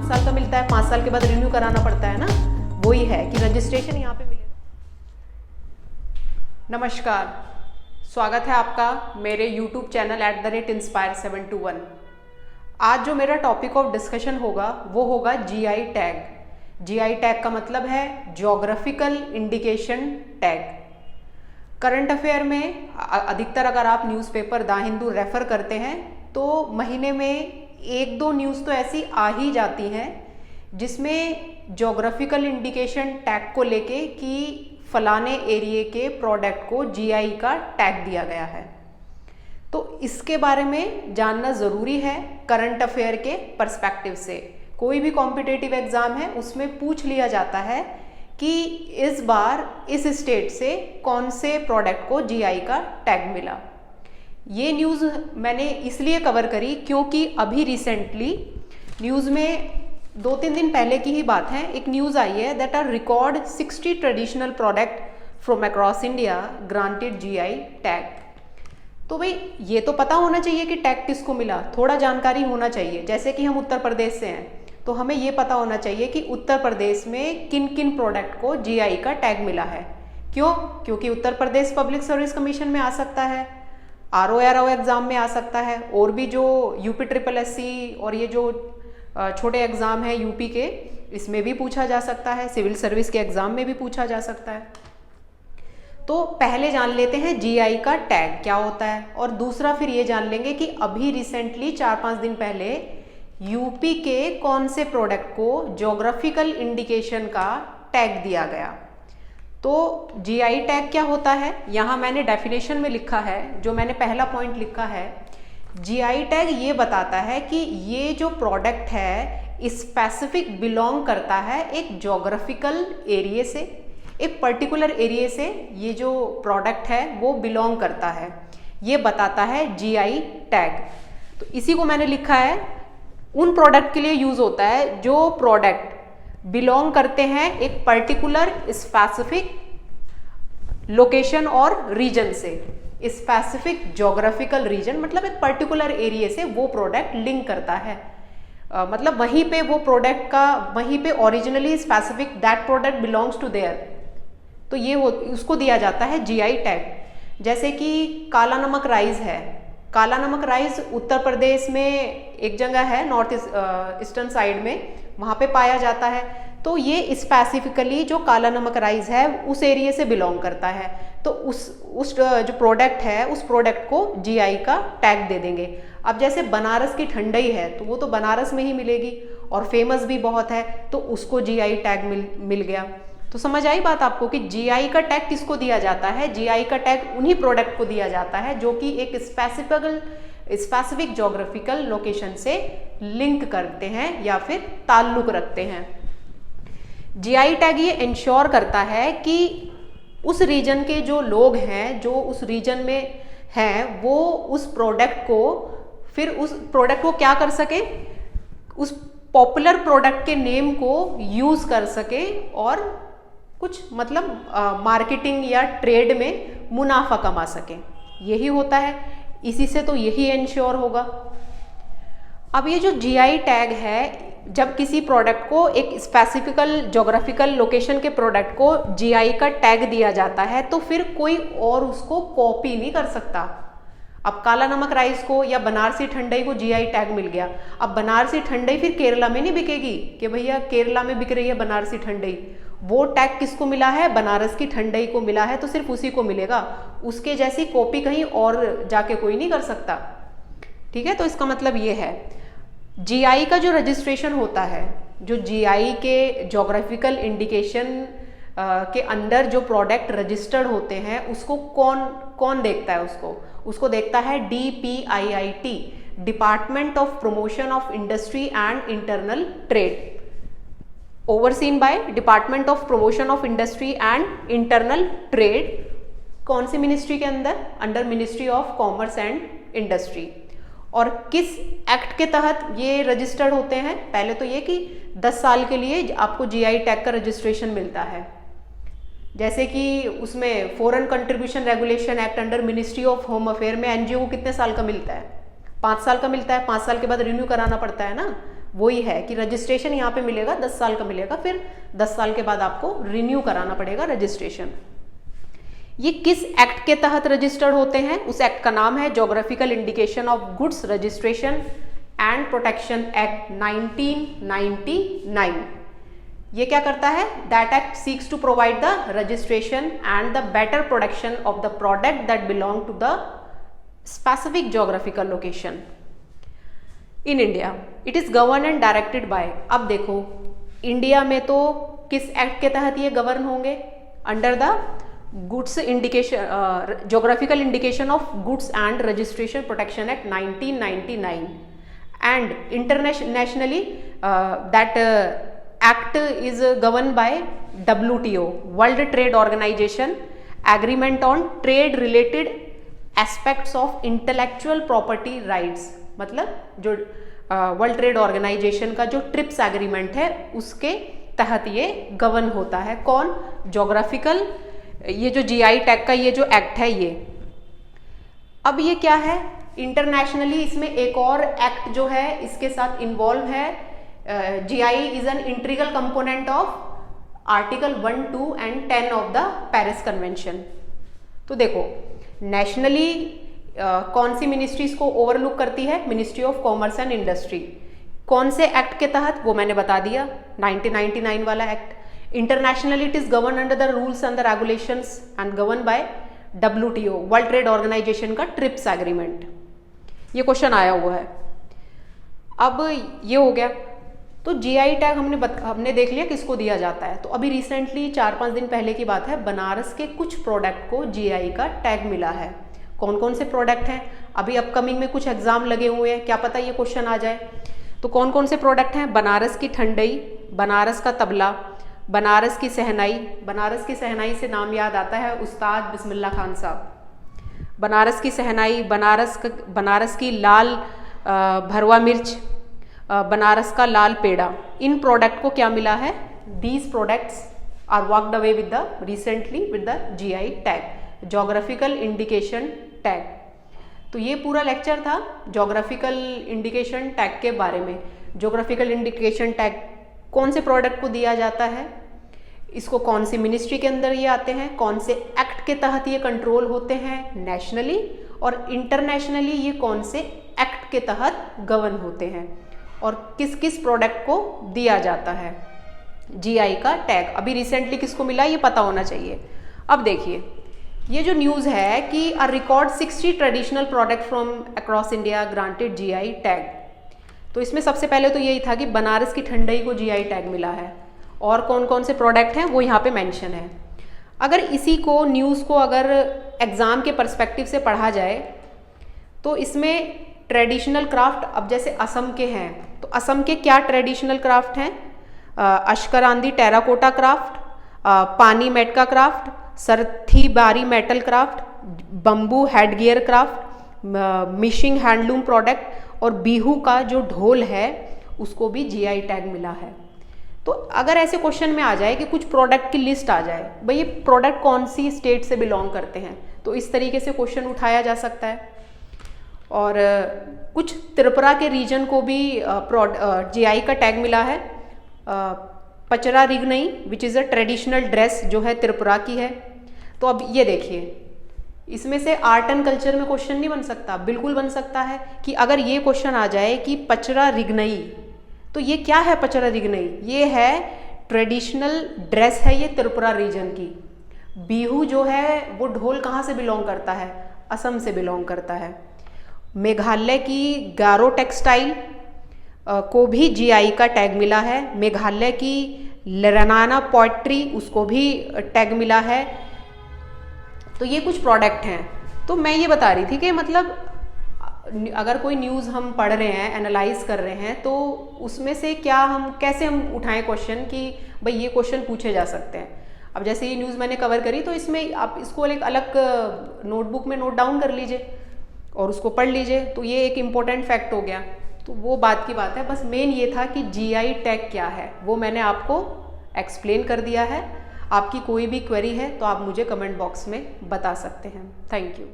साल का मिलता है, 5 साल के बाद रिन्यू कराना पड़ता है ना, वही है कि रजिस्ट्रेशन यहाँ पे मिलेगा। नमस्कार, स्वागत है आपका मेरे YouTube चैनल @inspire721। आज जो मेरा टॉपिक ऑफ डिस्कशन होगा वो होगा जीआई टैग। जीआई टैग का मतलब है geographical indication tag. Current affair में अधिकतर अगर आप न्यूज़पेपर द हिंदू रेफर करते हैं तो महीने में 1-2 न्यूज़ तो ऐसी आ ही जाती हैं जिसमें ज्योग्राफिकल इंडिकेशन टैग को लेके कि फलाने एरिए के प्रोडक्ट को जीआई का टैग दिया गया है। तो इसके बारे में जानना ज़रूरी है करंट अफेयर के पर्सपेक्टिव से। कोई भी कॉम्पिटिटिव एग्ज़ाम है उसमें पूछ लिया जाता है कि इस बार इस स्टेट से कौन से प्रोडक्ट को जीआई का टैग मिला। ये न्यूज़ मैंने इसलिए कवर करी क्योंकि अभी रिसेंटली न्यूज़ में 2-3 दिन पहले की ही बात है, एक न्यूज़ आई है that are record 60 traditional product from across India granted GI tag. तो भाई ये तो पता होना चाहिए कि टैग किसको मिला, थोड़ा जानकारी होना चाहिए। जैसे कि हम उत्तर प्रदेश से हैं तो हमें ये पता होना चाहिए कि उत्तर प्रदेश में किन किन प्रोडक्ट को जीआई का टैग मिला है। क्यों? क्योंकि Uttar Pradesh public service commission में आ सकता है, आरओ एग्ज़ाम में आ सकता है, और भी जो यूपी SSS और ये जो छोटे एग्ज़ाम है यूपी के, इसमें भी पूछा जा सकता है, सिविल सर्विस के एग्ज़ाम में भी पूछा जा सकता है। तो पहले जान लेते हैं जीआई का टैग क्या होता है, और दूसरा फिर ये जान लेंगे कि अभी रिसेंटली 4-5 दिन पहले यूपी के कौन से प्रोडक्ट को ज्योग्राफिकल इंडिकेशन का टैग दिया गया। तो जीआई टैग क्या होता है, यहाँ मैंने डेफिनेशन में लिखा है, जो मैंने पहला पॉइंट लिखा है, जीआई टैग ये बताता है कि ये जो प्रोडक्ट है स्पेसिफिक बिलोंग करता है एक ज्योग्राफिकल एरिया से, एक पर्टिकुलर एरिया से ये जो प्रोडक्ट है वो बिलोंग करता है, ये बताता है जीआई टैग। तो इसी को मैंने लिखा है, उन प्रोडक्ट के लिए यूज होता है जो प्रोडक्ट बिलोंग करते हैं एक पर्टिकुलर स्पेसिफिक लोकेशन और रीजन से। स्पेसिफिक ज्योग्राफिकल रीजन मतलब एक पर्टिकुलर एरिया से वो प्रोडक्ट लिंक करता है, मतलब वहीं पे वो प्रोडक्ट का वहीं पे originally specific that product belongs to there, तो ये उसको दिया जाता है जीआई टैग। जैसे कि काला नमक राइस है, काला नमक राइस उत्तर प्रदेश में एक जगह है नॉर्थ ईस्टर्न साइड में, वहाँ पे पाया जाता है। तो ये स्पेसिफिकली जो काला नमक राइस है उस एरिया से बिलोंग करता है, तो उस जो प्रोडक्ट है उस प्रोडक्ट को जीआई का टैग दे देंगे। अब जैसे बनारस की ठंडई है तो वो तो बनारस में ही मिलेगी और फेमस भी बहुत है, तो उसको जीआई टैग मिल गया। तो समझ आई बात आपको कि जीआई का टैग किसको दिया जाता है? जीआई का टैग उन्हीं प्रोडक्ट को दिया जाता है जो कि एक स्पेसिफिक ज्योग्राफिकल लोकेशन से लिंक करते हैं या फिर ताल्लुक रखते हैं। जीआई टैग ये इंश्योर करता है कि उस रीजन के जो लोग हैं, जो उस रीजन में हैं, वो उस प्रोडक्ट को क्या कर सके, उस पॉपुलर प्रोडक्ट के नेम को यूज कर सके और कुछ मतलब मार्केटिंग या ट्रेड में मुनाफा कमा सके, यही होता है। इसी से तो यही इंश्योर होगा। अब ये जो जीआई टैग है, जब किसी प्रोडक्ट को एक स्पेसिफिकल ज्योग्राफिकल लोकेशन के प्रोडक्ट को जीआई का टैग दिया जाता है तो फिर कोई और उसको कॉपी नहीं कर सकता। अब काला नमक राइस को या बनारसी ठंडई को जीआई टैग मिल गया, अब बनारसी ठंडई फिर केरला में नहीं बिकेगी कि भैया केरला में बिक रही है बनारसी ठंडई, वो टैग किसको मिला है? बनारस की ठंडई को मिला है, तो सिर्फ उसी को मिलेगा, उसके जैसी कॉपी कहीं और जाके कोई नहीं कर सकता। ठीक है, तो इसका मतलब ये है जीआई का जो रजिस्ट्रेशन होता है, जो जीआई के ज्योग्राफिकल इंडिकेशन के अंडर जो प्रोडक्ट रजिस्टर्ड होते हैं उसको कौन देखता है? उसको देखता है DPIIT, department of promotion of industry and internal trade, overseen by department of promotion of industry and internal trade. कौन सी मिनिस्ट्री के under ministry of commerce and industry. और किस एक्ट के तहत ये रजिस्टर्ड होते हैं? पहले तो ये कि 10 साल के लिए आपको जीआई टैग का रजिस्ट्रेशन मिलता है। जैसे कि उसमें foreign contribution regulation act under ministry of home affair में एनजीओ को कितने साल का मिलता है? 5 साल का मिलता है, 5 साल के बाद रिन्यू कराना पड़ता है ना, वही है कि रजिस्ट्रेशन यहाँ पे मिलेगा 10 साल का मिलेगा, फिर 10 साल के बाद आपको रिन्यू कराना पड़ेगा रजिस्ट्रेशन। ये किस एक्ट के तहत रजिस्टर्ड होते हैं? उस एक्ट का नाम है geographical indication of goods registration and protection act 1999। ये क्या करता है? That act seeks to provide the registration and the better protection of the product that belong to the specific geographical location in India. It is govern and directed by. अब देखो India में तो किस act के तहत ये govern होंगे? Under the goods indication geographical indication of goods and registration protection act 1999 and internationally that act is govern by WTO world trade organisation agreement on trade related aspects of intellectual property rights. मतलब जो world trade organisation का जो trips agreement है उसके तहत ये govern होता है। कौन? ज्योग्राफिकल, ये जो GI टैग का ये जो एक्ट है ये। अब ये क्या है? इंटरनेशनली इसमें एक और एक्ट जो है इसके साथ इन्वॉल्व है। GI is an integral component of article 1, 2 and 10 of the Paris convention. तो देखो नेशनली कौन सी मिनिस्ट्रीज को ओवरलुक करती है? Ministry of commerce and industry. कौन से एक्ट के तहत? वो मैंने बता दिया, 1999 वाला act. Internationally it is govern under the rules and the regulations and govern by WTO world trade organisation का ट्रिप्स एग्रीमेंट। ये क्वेश्चन आया हुआ है। अब ये हो गया। तो GI टैग हमने देख लिया किसको दिया जाता है। तो अभी रिसेंटली 4-5 दिन पहले की बात है, बनारस के कुछ प्रोडक्ट को GI का टैग मिला है। कौन कौन से प्रोडक्ट हैं? अभी अपकमिंग में कुछ एग्जाम लगे हुए हैं, क्या पता ये क्वेश्चन आ जाए। तो कौन कौन से प्रोडक्ट हैं? बनारस की ठंडई, बनारस का तबला, बनारस की सहनाई। बनारस की सहनाई से नाम याद आता है उस्ताद बिस्मिल्लाह खान साहब। बनारस की सहनाई, बनारस की लाल भरवा मिर्च, बनारस का लाल पेड़ा। इन प्रोडक्ट को क्या मिला है? These products are walked away with the recently with the GI tag, geographical indication tag. तो ये पूरा लेक्चर था ज्योग्राफिकल इंडिकेशन टैग के बारे में। ज्योग्राफिकल इंडिकेशन टैग कौन से प्रोडक्ट को दिया जाता है, इसको कौन सी मिनिस्ट्री के अंदर ये आते हैं, कौन से एक्ट के तहत ये कंट्रोल होते हैं नेशनली, और इंटरनेशनली ये कौन से एक्ट के तहत गवर्न होते हैं, और किस किस प्रोडक्ट को दिया जाता है GI का टैग। अभी रिसेंटली किसको मिला ये पता होना चाहिए। अब देखिए ये जो न्यूज़ है कि a record 60 traditional product from across India granted GI tag. तो इसमें सबसे पहले तो यही था कि बनारस की ठंडई को GI टैग मिला है, और कौन कौन से प्रोडक्ट हैं वो यहाँ पे मेंशन है। अगर इसी को न्यूज़ को अगर एग्ज़ाम के पर्सपेक्टिव से पढ़ा जाए तो इसमें ट्रेडिशनल क्राफ्ट, अब जैसे असम के हैं तो असम के क्या ट्रेडिशनल क्राफ्ट हैं? अश्करांदी टेराकोटा क्राफ्ट, पानी मेटका craft, Sarthebari metal craft, bamboo headgear craft, Mising handloom product, और बिहू का जो ढोल है उसको भी GI टैग मिला है। तो अगर ऐसे क्वेश्चन में आ जाए कि कुछ प्रोडक्ट की लिस्ट आ जाए, भाई ये प्रोडक्ट कौन सी स्टेट से बिलोंग करते हैं, तो इस तरीके से क्वेश्चन उठाया जा सकता है। और कुछ त्रिपुरा के रीजन को भी GI का टैग मिला है। Pachra Rignai which is a traditional dress जो है त्रिपुरा की है। तो अब ये देखिए इसमें से आर्ट एंड कल्चर में क्वेश्चन नहीं बन सकता? बिल्कुल बन सकता है कि अगर ये क्वेश्चन आ जाए कि पचरा रिगनई, तो ये क्या है? पचरा रिगनई ये है ट्रेडिशनल ड्रेस है ये त्रिपुरा रीजन की। बिहू जो है वो ढोल कहाँ से बिलोंग करता है? असम से बिलोंग करता है। मेघालय की गारो टेक्सटाइल को भी GI का टैग मिला है। मेघालय की लरनाना पोएट्री उसको भी टैग मिला है। तो ये कुछ प्रोडक्ट हैं। तो मैं ये बता रही थी कि मतलब अगर कोई न्यूज़ हम पढ़ रहे हैं, एनालाइज कर रहे हैं, तो उसमें से क्या हम कैसे हम उठाएं क्वेश्चन कि भाई ये क्वेश्चन पूछे जा सकते हैं। अब जैसे ये न्यूज़ मैंने कवर करी तो इसमें आप इसको एक अलग नोटबुक में नोट डाउन कर लीजिए और उसको पढ़ लीजिए, तो ये एक इम्पोर्टेंट फैक्ट हो गया। तो वो बात की बात है। बस मेन ये था कि GI टैग क्या है वो मैंने आपको एक्सप्लेन कर दिया है। आपकी कोई भी क्वेरी है तो आप मुझे कमेंट बॉक्स में बता सकते हैं। Thank you.